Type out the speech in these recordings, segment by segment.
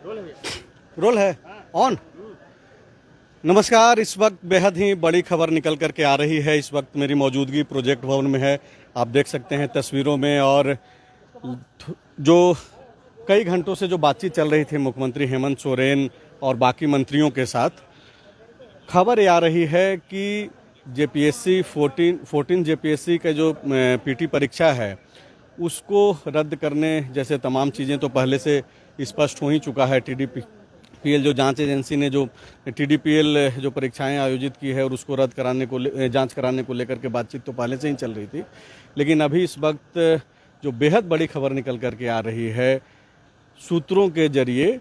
Role है on. नमस्कार, इस वक्त बेहद ही बड़ी खबर निकल करके आ रही है। इस वक्त मेरी मौजूदगी प्रोजेक्ट भवन में है। आप देख सकते हैं तस्वीरों में। और जो कई घंटों से जो बातचीत चल रही थी मुख्यमंत्री हेमंत सोरेन और बाकी मंत्रियों के साथ, खबर ये आ रही है कि जेपीएससी 14 जेपीएससी का जो पीटी परीक्षा है उसको रद्द करने जैसे तमाम चीज़ें तो पहले से स्पष्ट हो ही चुका है। टीडीपीएल जो जांच एजेंसी ने जो टीडीपीएल जो परीक्षाएं आयोजित की है और उसको रद्द कराने को जांच कराने को लेकर के बातचीत तो पहले से ही चल रही थी। लेकिन अभी इस वक्त जो बेहद बड़ी खबर निकल करके आ रही है सूत्रों के जरिए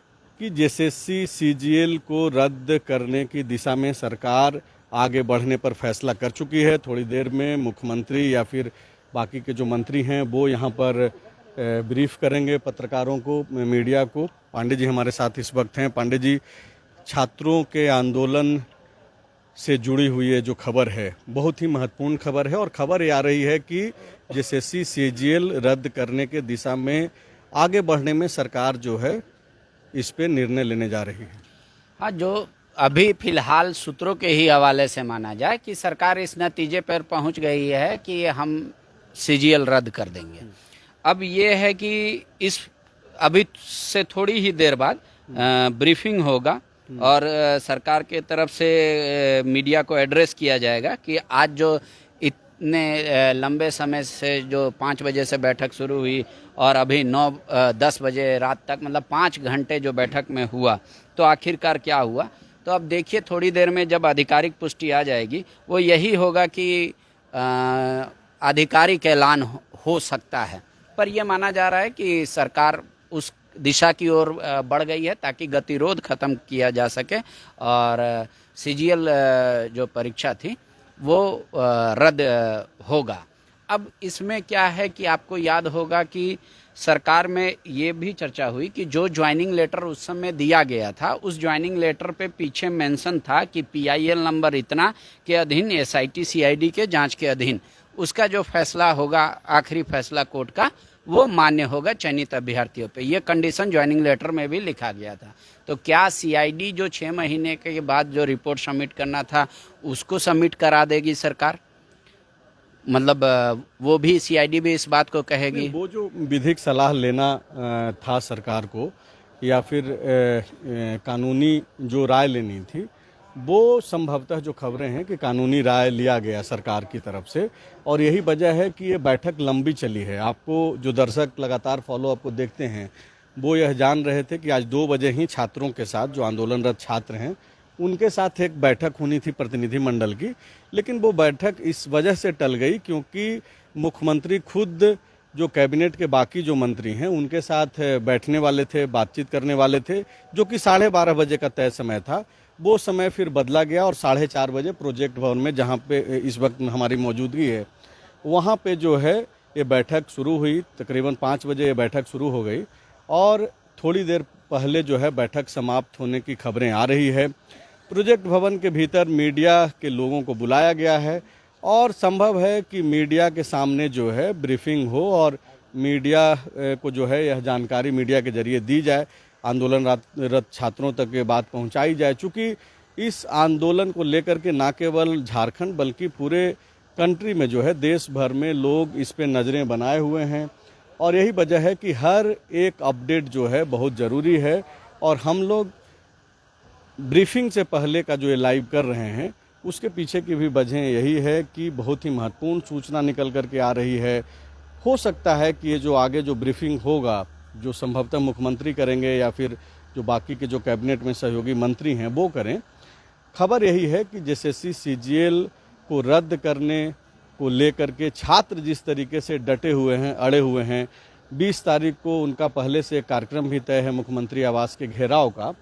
कि जेएसएससी सीजीएल को रद्द करने की दिशा में सरकार आगे बढ़ने पर फैसला कर चुकी है। थोड़ी देर में मुख्यमंत्री या फिर बाकी के जो मंत्री हैं वो यहाँ पर ब्रीफ करेंगे पत्रकारों को, मीडिया को। पांडे जी हमारे साथ इस वक्त हैं। पांडे जी, छात्रों के आंदोलन से जुड़ी हुई ये जो खबर है बहुत ही महत्वपूर्ण खबर है और खबर ये आ रही है कि जेएसएससी सीजीएल रद्द करने के दिशा में आगे बढ़ने में सरकार जो है इस पे निर्णय लेने जा रही है। हाँ, जो अभी फिलहाल सूत्रों के ही हवाले से माना जाए कि सरकार इस नतीजे पर पहुंच गई है कि हम सीजीएल रद्द कर देंगे। अब ये है कि इस अभी से थोड़ी ही देर बाद ब्रीफिंग होगा और सरकार के तरफ से मीडिया को एड्रेस किया जाएगा कि आज जो इतने लंबे समय से जो 5 बजे से बैठक शुरू हुई और अभी 9-10 बजे रात तक, मतलब 5 घंटे जो बैठक में हुआ, तो आखिरकार क्या हुआ। तो अब देखिए थोड़ी देर में जब आधिकारिक पुष्टि आ जाएगी वो यही होगा कि आधिकारिक ऐलान हो सकता है। पर यह माना जा रहा है कि सरकार उस दिशा की ओर बढ़ गई है ताकि गतिरोध खत्म किया जा सके और सीजीएल जो परीक्षा थी वो रद्द होगा। अब इसमें क्या है कि आपको याद होगा कि सरकार में ये भी चर्चा हुई कि जो ज्वाइनिंग लेटर उस समय दिया गया था उस ज्वाइनिंग लेटर पे पीछे मेंशन था कि पीआईएल नंबर इतना के अधीन एसआईटी सीआईडी के जांच के अधीन उसका जो फैसला होगा, आखिरी फैसला कोर्ट का, वो मान्य होगा चयनित अभ्यर्थियों पे। ये कंडीशन ज्वाइनिंग लेटर में भी लिखा गया था। तो क्या सीआईडी जो 6 महीने के बाद जो रिपोर्ट सबमिट करना था उसको सबमिट करा देगी सरकार? मतलब वो भी सीआईडी भी इस बात को कहेगी? वो जो विधिक सलाह लेना था सरकार को या फिर कानूनी जो राय लेनी थी वो संभवतः जो खबरें हैं कि कानूनी राय लिया गया सरकार की तरफ से और यही वजह है कि ये बैठक लंबी चली है। आपको जो दर्शक लगातार फॉलो आपको देखते हैं वो यह जान रहे थे कि आज 2 बजे ही छात्रों के साथ जो आंदोलनरत छात्र हैं उनके साथ एक बैठक होनी थी प्रतिनिधिमंडल की। लेकिन वो बैठक इस वजह से टल गई क्योंकि मुख्यमंत्री खुद जो कैबिनेट के बाकी जो मंत्री हैं उनके साथ बैठने वाले थे, बातचीत करने वाले थे, जो कि 12:30 बजे का तय समय था। वो समय फिर बदला गया और 4:30 बजे प्रोजेक्ट भवन में, जहाँ पे इस वक्त हमारी मौजूदगी है, वहाँ पे जो है ये बैठक शुरू हुई। तकरीबन 5 बजे ये बैठक शुरू हो गई और थोड़ी देर पहले जो है बैठक समाप्त होने की खबरें आ रही है। प्रोजेक्ट भवन के भीतर मीडिया के लोगों को बुलाया गया है और संभव है कि मीडिया के सामने जो है ब्रीफिंग हो और मीडिया को जो है यह जानकारी मीडिया के जरिए दी जाए, आंदोलनरत छात्रों तक ये बात पहुंचाई जाए। चूँकि इस आंदोलन को लेकर के ना केवल झारखंड बल्कि पूरे कंट्री में जो है देश भर में लोग इस पे नज़रें बनाए हुए हैं और यही वजह है कि हर एक अपडेट जो है बहुत ज़रूरी है। और हम लोग ब्रीफिंग से पहले का जो ये लाइव कर रहे हैं उसके पीछे की भी वजह यही है कि बहुत ही महत्वपूर्ण सूचना निकल कर के आ रही है। हो सकता है कि ये जो आगे जो ब्रीफिंग होगा जो संभवतः मुख्यमंत्री करेंगे या फिर जो बाकी के जो कैबिनेट में सहयोगी मंत्री हैं वो करें। खबर यही है कि जेएसएससी सीजीएल को रद्द करने को लेकर के छात्र जिस तरीके से डटे हुए हैं, अड़े हुए हैं, 20 तारीख को उनका पहले से कार्यक्रम भी तय है मुख्यमंत्री आवास के घेराव का।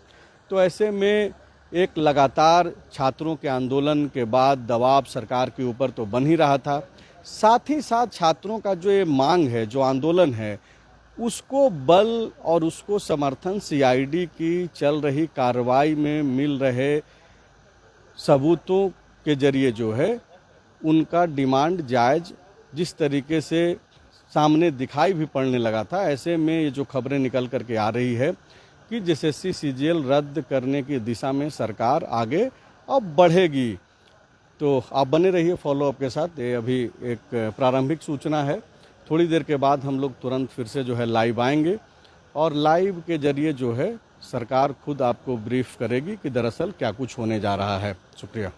तो ऐसे में एक लगातार छात्रों के आंदोलन के बाद दबाव सरकार के ऊपर तो बन ही रहा था। साथ ही साथ छात्रों का जो ये मांग है, जो आंदोलन है, उसको बल और उसको समर्थन सीआईडी की चल रही कार्रवाई में मिल रहे सबूतों के जरिए जो है उनका डिमांड जायज़ जिस तरीके से सामने दिखाई भी पड़ने लगा था। ऐसे में ये जो खबरें निकल करके आ रही है कि जेएसएससी सीजीएल रद्द करने की दिशा में सरकार आगे अब बढ़ेगी। तो आप बने रहिए फॉलो अप के साथ। ये अभी एक प्रारंभिक सूचना है, थोड़ी देर के बाद हम लोग तुरंत फिर से जो है लाइव आएंगे और लाइव के जरिए जो है सरकार खुद आपको ब्रीफ करेगी कि दरअसल क्या कुछ होने जा रहा है। शुक्रिया।